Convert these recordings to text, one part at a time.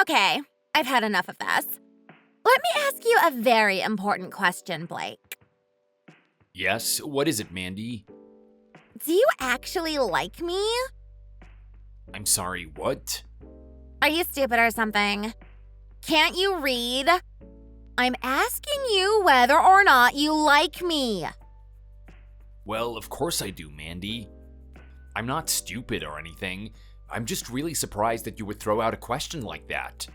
Okay, I've had enough of this. Let me ask you a very important question, Blake. Yes, what is it, Mandy? Do you actually like me? I'm sorry, what? Are you stupid or something? Can't you read? I'm asking you whether or not you like me. Well, of course I do, Mandy. I'm not stupid or anything. I'm just really surprised that you would throw out a question like that.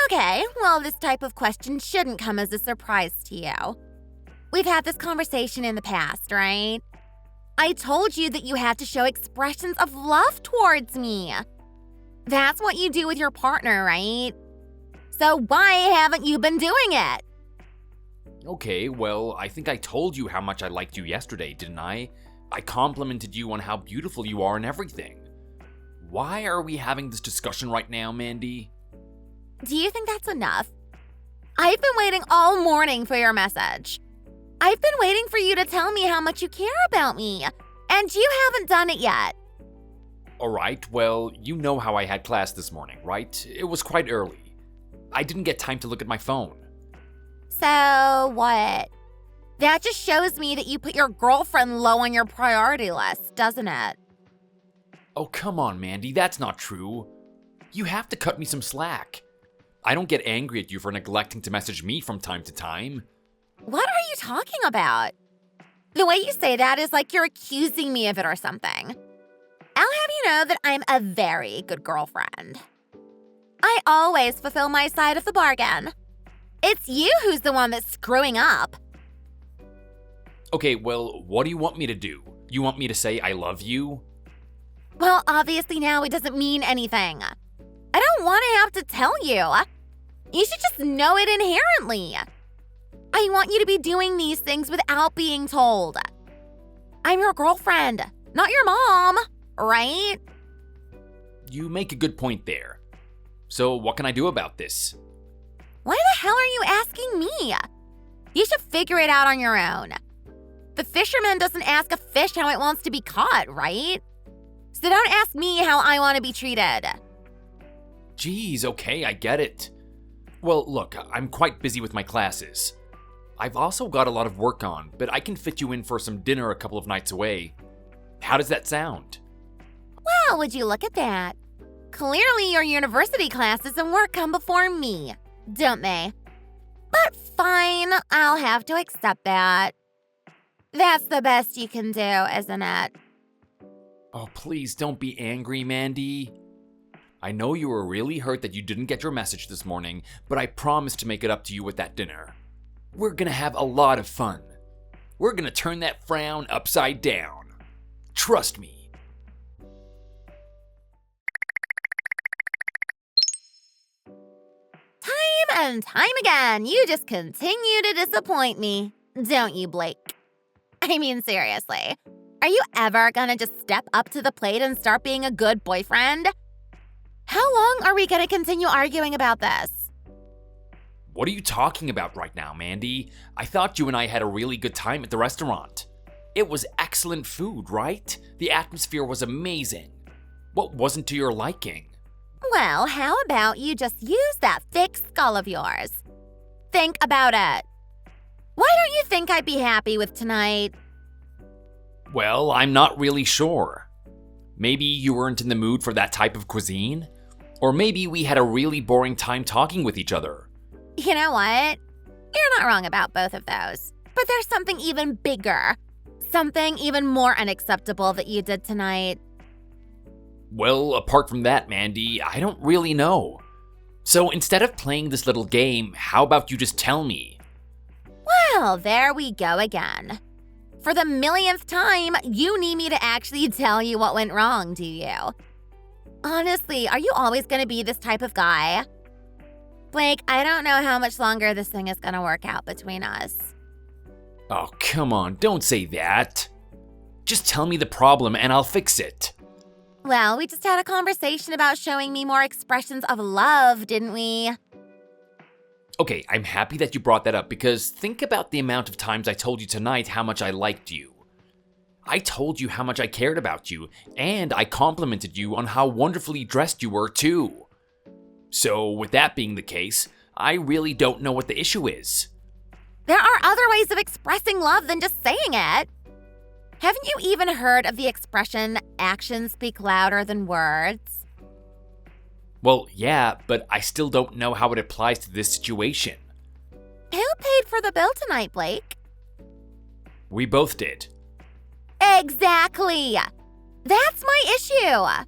Okay, well, this type of question shouldn't come as a surprise to you. We've had this conversation in the past, right? I told you that you had to show expressions of love towards me. That's what you do with your partner, right? So why haven't you been doing it? Okay, well, I think I told you how much I liked you yesterday, didn't I? I complimented you on how beautiful you are and everything. Why are we having this discussion right now, Mandy? Do you think that's enough? I've been waiting all morning for your message. I've been waiting for you to tell me how much you care about me, and you haven't done it yet. Alright, well, you know how I had class this morning, right? It was quite early. I didn't get time to look at my phone. So what? That just shows me that you put your girlfriend low on your priority list, doesn't it? Oh, come on, Mandy, that's not true. You have to cut me some slack. I don't get angry at you for neglecting to message me from time to time. What are you talking about? The way you say that is like you're accusing me of it or something. I'll have you know that I'm a very good girlfriend. I always fulfill my side of the bargain. It's you who's the one that's screwing up. Okay, well, what do you want me to do? You want me to say I love you? Well, obviously now it doesn't mean anything. I don't want to have to tell you. You should just know it inherently. I want you to be doing these things without being told. I'm your girlfriend, not your mom, right? You make a good point there. So what can I do about this? Why the hell are you asking me? You should figure it out on your own. The fisherman doesn't ask a fish how it wants to be caught, right? So don't ask me how I want to be treated. Geez, okay, I get it. Well, look, I'm quite busy with my classes. I've also got a lot of work on, but I can fit you in for some dinner a couple of nights away. How does that sound? Well, would you look at that? Clearly your university classes and work come before me, don't they? But fine, I'll have to accept that. That's the best you can do, isn't it? Oh, please don't be angry, Mandy. I know you were really hurt that you didn't get your message this morning, but I promise to make it up to you with that dinner. We're gonna have a lot of fun. We're gonna turn that frown upside down. Trust me. Time and time again, you just continue to disappoint me, don't you, Blake? I mean, seriously, are you ever gonna just step up to the plate and start being a good boyfriend? How long are we gonna continue arguing about this? What are you talking about right now, Mandy? I thought you and I had a really good time at the restaurant. It was excellent food, right? The atmosphere was amazing. What wasn't to your liking? Well, how about you just use that thick skull of yours? Think about it. Why don't you think I'd be happy with tonight? Well, I'm not really sure. Maybe you weren't in the mood for that type of cuisine? Or maybe we had a really boring time talking with each other. You know what? You're not wrong about both of those. But there's something even bigger. Something even more unacceptable that you did tonight. Well, apart from that, Mandy, I don't really know. So instead of playing this little game, how about you just tell me? Well, there we go again. For the millionth time, you need me to actually tell you what went wrong, do you? Honestly, are you always going to be this type of guy? Blake, I don't know how much longer this thing is going to work out between us. Oh, come on, don't say that. Just tell me the problem and I'll fix it. Well, we just had a conversation about showing me more expressions of love, didn't we? Okay, I'm happy that you brought that up because think about the amount of times I told you tonight how much I liked you. I told you how much I cared about you, and I complimented you on how wonderfully dressed you were too. So, with that being the case, I really don't know what the issue is. There are other ways of expressing love than just saying it. Haven't you even heard of the expression, actions speak louder than words? Well, yeah, but I still don't know how it applies to this situation. Who paid for the bill tonight, Blake? We both did. Exactly! That's my issue!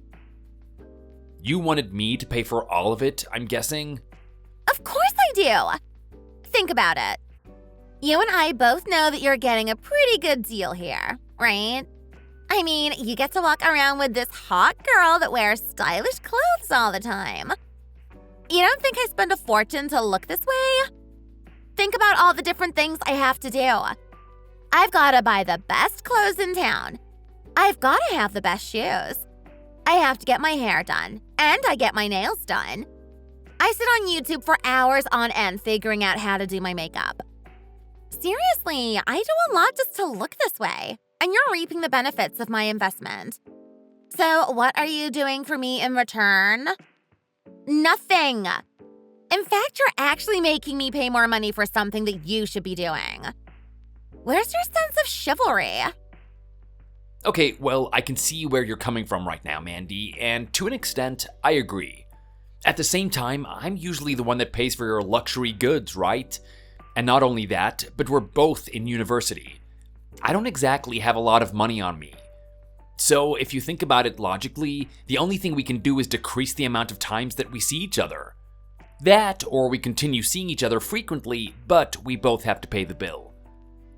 You wanted me to pay for all of it, I'm guessing? Of course I do! Think about it. You and I both know that you're getting a pretty good deal here, right? I mean, you get to walk around with this hot girl that wears stylish clothes all the time. You don't think I spend a fortune to look this way? Think about all the different things I have to do. I've got to buy the best clothes in town. I've got to have the best shoes. I have to get my hair done, and I get my nails done. I sit on YouTube for hours on end figuring out how to do my makeup. Seriously, I do a lot just to look this way, and you're reaping the benefits of my investment. So, what are you doing for me in return? Nothing. In fact, you're actually making me pay more money for something that you should be doing. Where's your sense of chivalry? Okay, well, I can see where you're coming from right now, Mandy, and to an extent, I agree. At the same time, I'm usually the one that pays for your luxury goods, right? And not only that, but we're both in university. I don't exactly have a lot of money on me. So, if you think about it logically, the only thing we can do is decrease the amount of times that we see each other. That, or we continue seeing each other frequently, but we both have to pay the bill.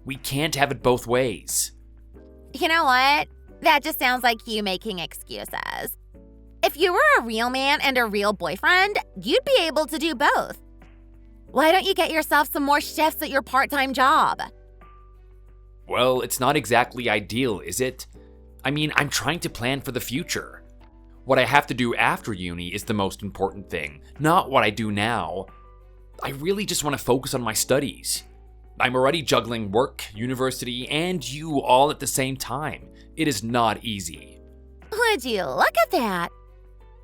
We can't have it both ways. You know what? That just sounds like you making excuses. If you were a real man and a real boyfriend, you'd be able to do both. Why don't you get yourself some more shifts at your part-time job? Well, it's not exactly ideal, is it? I mean, I'm trying to plan for the future. What I have to do after uni is the most important thing, not what I do now. I really just want to focus on my studies. I'm already juggling work, university, and you all at the same time. It is not easy. Would you look at that?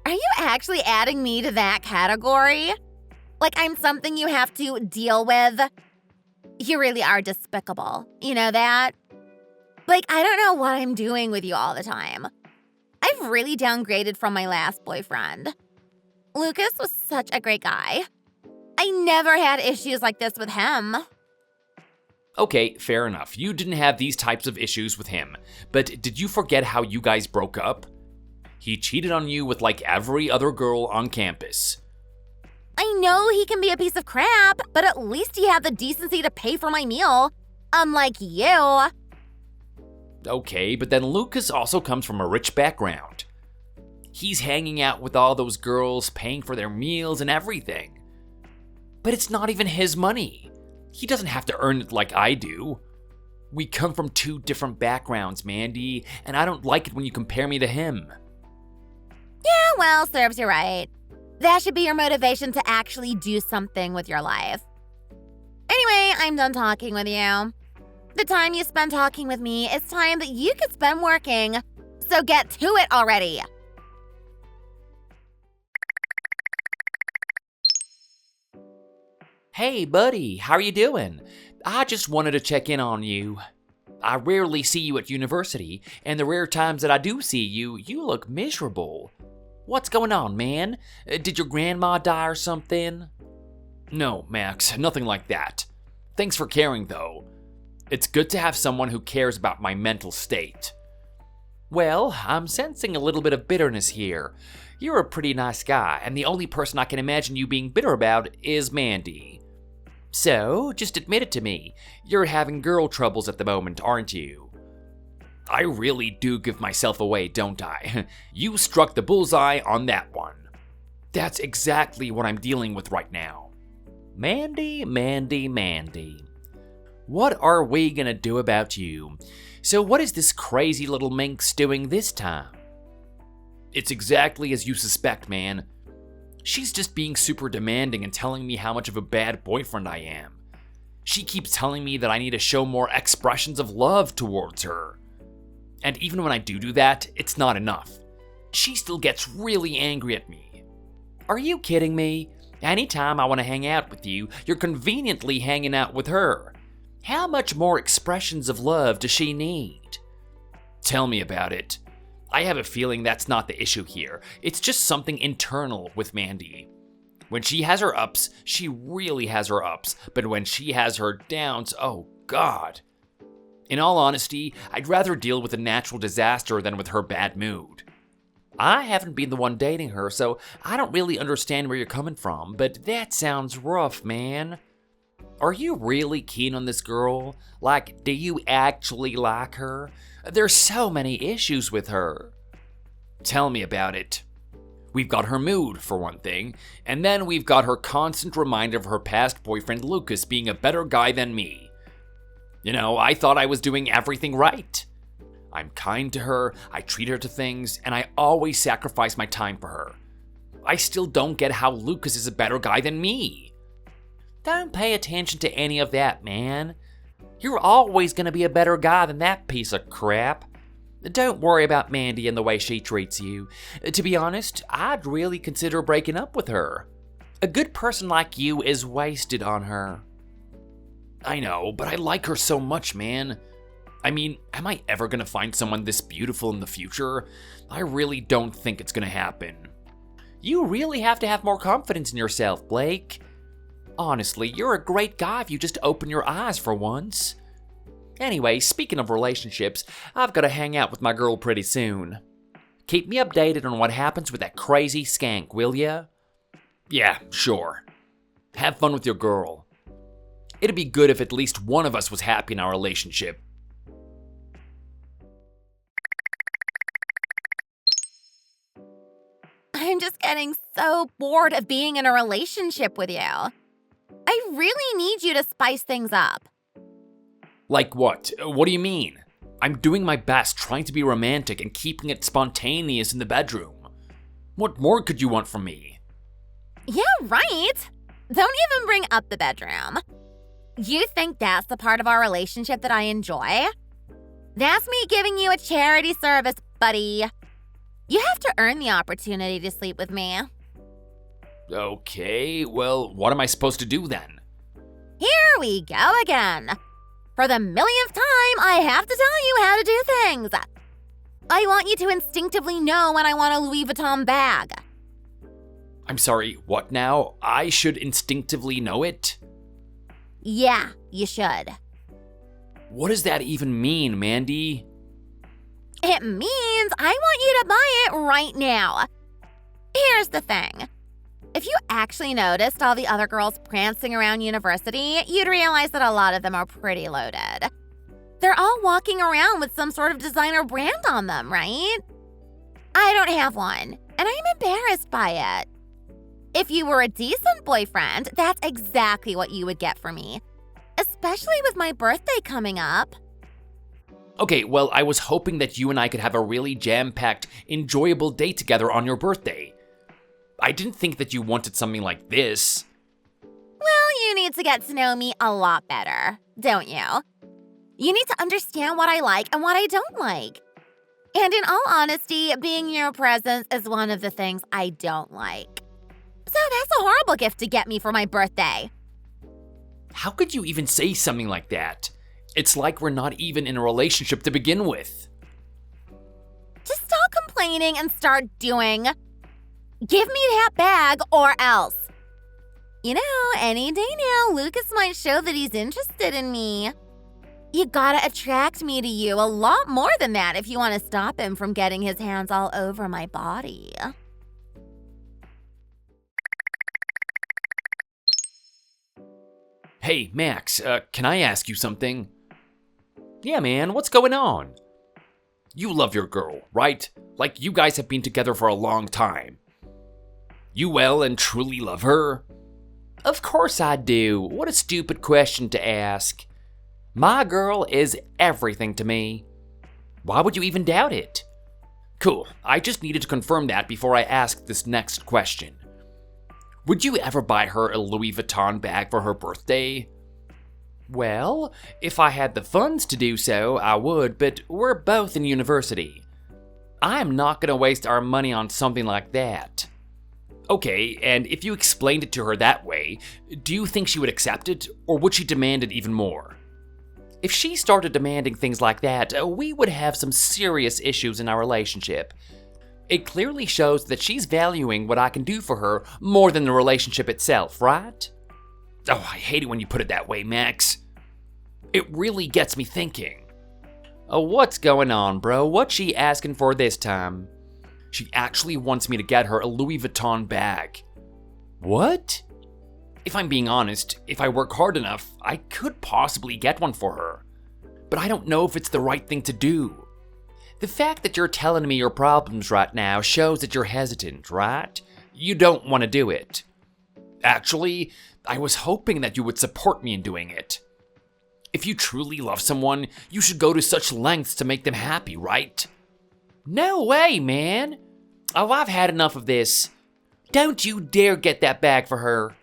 Are you actually adding me to that category? Like I'm something you have to deal with? You really are despicable. You know that? Like, I don't know what I'm doing with you all the time. I've really downgraded from my last boyfriend. Lucas was such a great guy. I never had issues like this with him. Okay, fair enough. You didn't have these types of issues with him, but did you forget how you guys broke up? He cheated on you with like every other girl on campus. I know he can be a piece of crap, but at least he had the decency to pay for my meal. Unlike you. Okay, but then Lucas also comes from a rich background. He's hanging out with all those girls, paying for their meals and everything. But it's not even his money. He doesn't have to earn it like I do. We come from two different backgrounds, Mandy, and I don't like it when you compare me to him. Yeah, well, serves you right. That should be your motivation to actually do something with your life. Anyway, I'm done talking with you. The time you spend talking with me is time that you could spend working. So get to it already. Hey, buddy, how are you doing? I just wanted to check in on you. I rarely see you at university, and the rare times that I do see you, you look miserable. What's going on, man? Did your grandma die or something? No, Max, nothing like that. Thanks for caring, though. It's good to have someone who cares about my mental state. Well, I'm sensing a little bit of bitterness here. You're a pretty nice guy, and the only person I can imagine you being bitter about is Mandy. So, just admit it to me. You're having girl troubles at the moment, aren't you? I really do give myself away, don't I? You struck the bullseye on that one. That's exactly what I'm dealing with right now. Mandy, Mandy, Mandy. What are we gonna do about you? So what is this crazy little minx doing this time? It's exactly as you suspect, man. She's just being super demanding and telling me how much of a bad boyfriend I am. She keeps telling me that I need to show more expressions of love towards her. And even when I do that, it's not enough. She still gets really angry at me. Are you kidding me? Anytime I want to hang out with you, you're conveniently hanging out with her. How much more expressions of love does she need? Tell me about it. I have a feeling that's not the issue here. It's just something internal with Mandy. When she has her ups, she really has her ups, but when she has her downs, oh God. In all honesty, I'd rather deal with a natural disaster than with her bad mood. I haven't been the one dating her, so I don't really understand where you're coming from, but that sounds rough, man. Are you really keen on this girl? Like, do you actually like her? There's so many issues with her. Tell me about it. We've got her mood, for one thing, and then we've got her constant reminder of her past boyfriend Lucas being a better guy than me. You know, I thought I was doing everything right. I'm kind to her, I treat her to things, and I always sacrifice my time for her. I still don't get how Lucas is a better guy than me. Don't pay attention to any of that, man. You're always gonna be a better guy than that piece of crap. Don't worry about Mandy and the way she treats you. To be honest, I'd really consider breaking up with her. A good person like you is wasted on her. I know, but I like her so much, man. I mean, am I ever gonna find someone this beautiful in the future? I really don't think it's gonna happen. You really have to have more confidence in yourself, Blake. Honestly, you're a great guy if you just open your eyes for once. Anyway, speaking of relationships, I've gotta hang out with my girl pretty soon. Keep me updated on what happens with that crazy skank, will ya? Yeah, sure. Have fun with your girl. It'd be good if at least one of us was happy in our relationship. I'm just getting so bored of being in a relationship with you. I really need you to spice things up. Like what? What do you mean? I'm doing my best trying to be romantic and keeping it spontaneous in the bedroom. What more could you want from me? Yeah, right. Don't even bring up the bedroom. You think that's the part of our relationship that I enjoy? That's me giving you a charity service, buddy. You have to earn the opportunity to sleep with me. Okay, well, what am I supposed to do then? Here we go again. For the millionth time, I have to tell you how to do things. I want you to instinctively know when I want a Louis Vuitton bag. I'm sorry, what now? I should instinctively know it? Yeah, you should. What does that even mean, Mandy? It means I want you to buy it right now. Here's the thing. If you actually noticed all the other girls prancing around university, you'd realize that a lot of them are pretty loaded. They're all walking around with some sort of designer brand on them, right? I don't have one, and I'm embarrassed by it. If you were a decent boyfriend, that's exactly what you would get for me, especially with my birthday coming up. Okay, well, I was hoping that you and I could have a really jam-packed, enjoyable day together on your birthday. I didn't think that you wanted something like this. Well, you need to get to know me a lot better, don't you? You need to understand what I like and what I don't like. And in all honesty, being in your presence is one of the things I don't like. So that's a horrible gift to get me for my birthday. How could you even say something like that? It's like we're not even in a relationship to begin with. Just stop complaining and start doing. Give me that bag or else. You know, any day now, Lucas might show that he's interested in me. You gotta attract me to you a lot more than that if you want to stop him from getting his hands all over my body. Hey, Max, can I ask you something? Yeah, man, what's going on? You love your girl, right? Like you guys have been together for a long time. You well and truly love her? Of course I do. What a stupid question to ask. My girl is everything to me. Why would you even doubt it? Cool, I just needed to confirm that before I ask this next question. Would you ever buy her a Louis Vuitton bag for her birthday? Well, if I had the funds to do so, I would, but we're both in university. I'm not gonna waste our money on something like that. Okay, and if you explained it to her that way, do you think she would accept it, or would she demand it even more? If she started demanding things like that, we would have some serious issues in our relationship. It clearly shows that she's valuing what I can do for her more than the relationship itself, right? Oh, I hate it when you put it that way, Max. It really gets me thinking. Oh, what's going on, bro? What's she asking for this time? She actually wants me to get her a Louis Vuitton bag. What? If I'm being honest, if I work hard enough, I could possibly get one for her. But I don't know if it's the right thing to do. The fact that you're telling me your problems right now shows that you're hesitant, right? You don't want to do it. Actually, I was hoping that you would support me in doing it. If you truly love someone, you should go to such lengths to make them happy, right? No way, man. Oh, I've had enough of this. Don't you dare get that bag for her.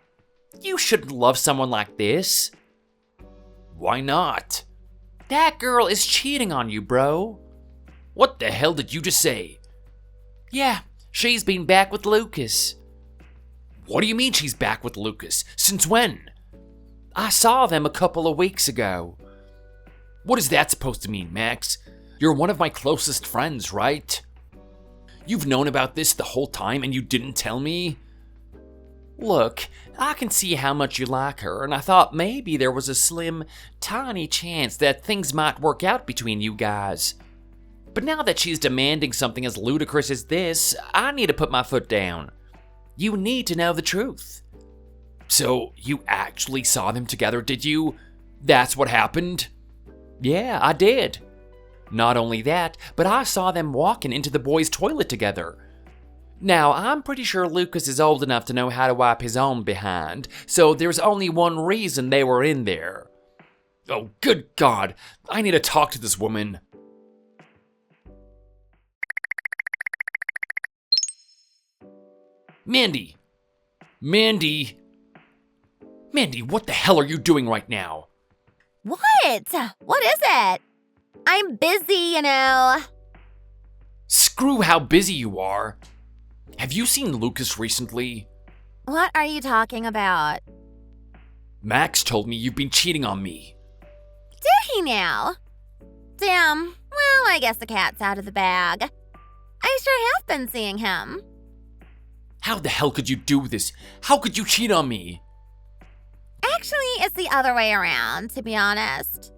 You shouldn't love someone like this. Why not? That girl is cheating on you, bro. What the hell did you just say? Yeah, she's been back with Lucas. What do you mean she's back with Lucas? Since when? I saw them a couple of weeks ago. What is that supposed to mean, Max? You're one of my closest friends, right? You've known about this the whole time and you didn't tell me? Look, I can see how much you like her, and I thought maybe there was a slim, tiny chance that things might work out between you guys. But now that she's demanding something as ludicrous as this, I need to put my foot down. You need to know the truth. So, you actually saw them together, did you? That's what happened? Yeah, I did. Not only that, but I saw them walking into the boys' toilet together. Now, I'm pretty sure Lucas is old enough to know how to wipe his own behind, so there's only one reason they were in there. Oh, good God, I need to talk to this woman. Mandy! Mandy! Mandy, what the hell are you doing right now? What? What is it? I'm busy, Screw how busy you are. Have you seen Lucas recently? What are you talking about? Max told me you've been cheating on me. Did he now? Damn. Well, I guess the cat's out of the bag. I sure have been seeing him. How the hell could you do this? How could you cheat on me? Actually, it's the other way around, to be honest.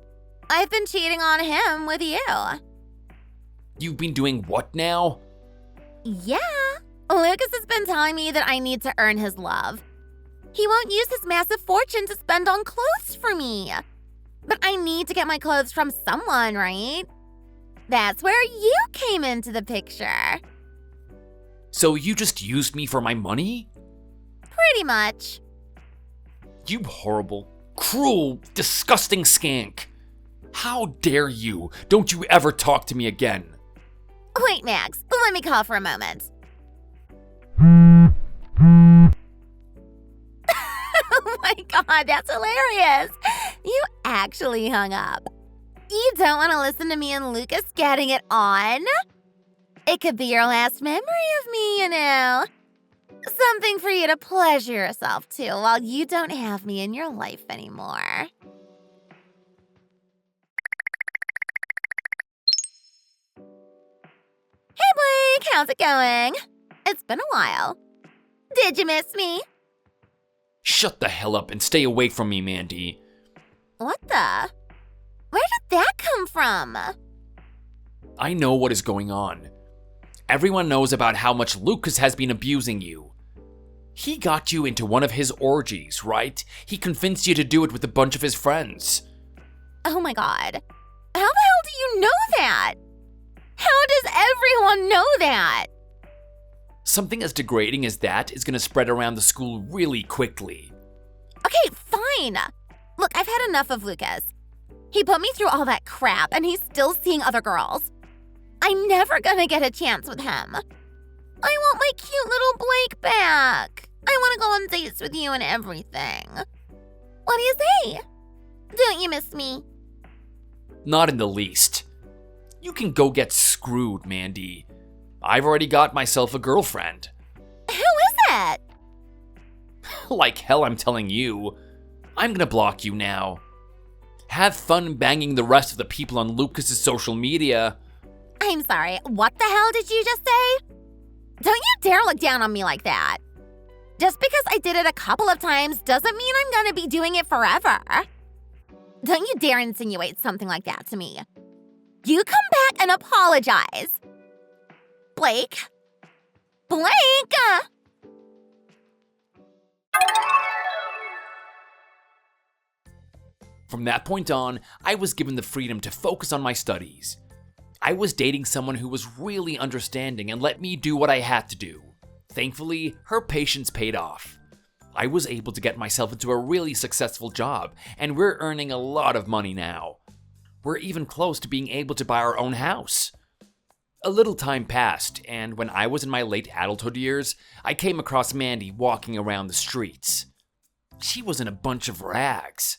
I've been cheating on him with you. You've been doing what now? Yeah. Lucas has been telling me that I need to earn his love. He won't use his massive fortune to spend on clothes for me. But I need to get my clothes from someone, right? That's where you came into the picture. So you just used me for my money? Pretty much. You horrible, cruel, disgusting skank. How dare you? Don't you ever talk to me again. Wait, Max, let me call for a moment. Oh my God, that's hilarious. You actually hung up. You don't want to listen to me and Lucas getting it on? It could be your last memory of me, Something for you to pleasure yourself to while you don't have me in your life anymore. Hey Blake, how's it going? It's been a while. Did you miss me? Shut the hell up and stay away from me, Mandy. What the? Where did that come from? I know what is going on. Everyone knows about how much Lucas has been abusing you. He got you into one of his orgies, right? He convinced you to do it with a bunch of his friends. Oh my God. How the hell do you know that? How does everyone know that? Something as degrading as that is going to spread around the school really quickly. Okay, fine. Look, I've had enough of Lucas. He put me through all that crap and he's still seeing other girls. I'm never gonna get a chance with him. I want my cute little Blake back. I want to go on dates with you and everything. What do you say? Don't you miss me? Not in the least. You can go get screwed, Mandy. I've already got myself a girlfriend. Who is it. Like hell, I'm telling you. I'm gonna block you now. Have fun banging the rest of the people on Lucas's social media. I'm sorry, what the hell did you just say? Don't you dare look down on me like that. Just because I did it a couple of times doesn't mean I'm gonna be doing it forever. Don't you dare insinuate something like that to me. You come back and apologize. Blake? Blake! From that point on, I was given the freedom to focus on my studies. I was dating someone who was really understanding and let me do what I had to do. Thankfully, her patience paid off. I was able to get myself into a really successful job, and we're earning a lot of money now. We're even close to being able to buy our own house. A little time passed, and when I was in my late adulthood years, I came across Mandy walking around the streets. She was in a bunch of rags.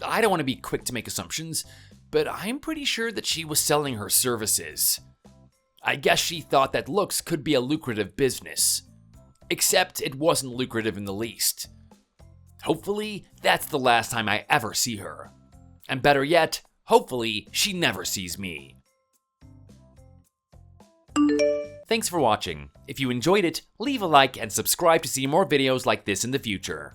I don't want to be quick to make assumptions, but I'm pretty sure that she was selling her services. I guess she thought that looks could be a lucrative business. Except it wasn't lucrative in the least. Hopefully, that's the last time I ever see her. And better yet, hopefully, she never sees me. Thanks for watching. If you enjoyed it, leave a like and subscribe to see more videos like this in the future.